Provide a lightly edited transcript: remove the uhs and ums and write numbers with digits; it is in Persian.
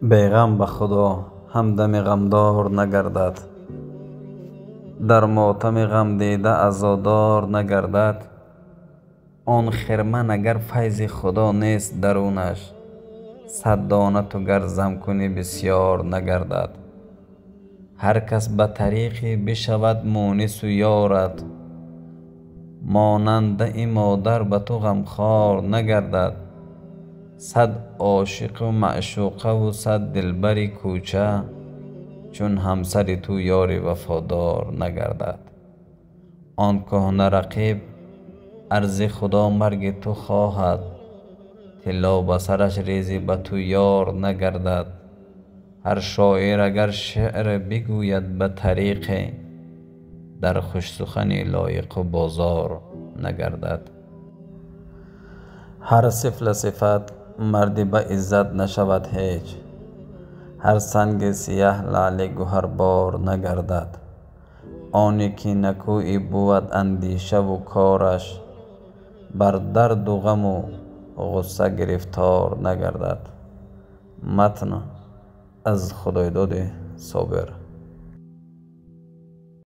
بیغم به خدا همدم غمدار نگردد، در ماتم غم دیده عزادار نگردد. آن خرمن اگر فیض خدا نیست درونش، صد دانه تو گر ضم کنی بسیار نگردد. هر کس به طریقی بشود مونس و یارت، مانند این مادر به تو غمخوار نگردد. صد عاشق و معشوقه و صد دلبر کوچه، چون همسر تو یار وفادار نگردد. آن کهنه رقیب عرض خدا مرگ تو خواهد، طلا به سرش ریزی به تو یار نگردد. هر شاعر اگر شعر بگوید به طریقی، در خوش سخنی لایق و بازار نگردد. هر سفل صفت مردی به عزت نشود هیچ، هر سنگ سیه لعل گوهر بار نگردد. آنی که نکویی بود اندیشه و کارش، بر درد و غم و غصه گرفتار نگردد. متن از خدایداد صابر.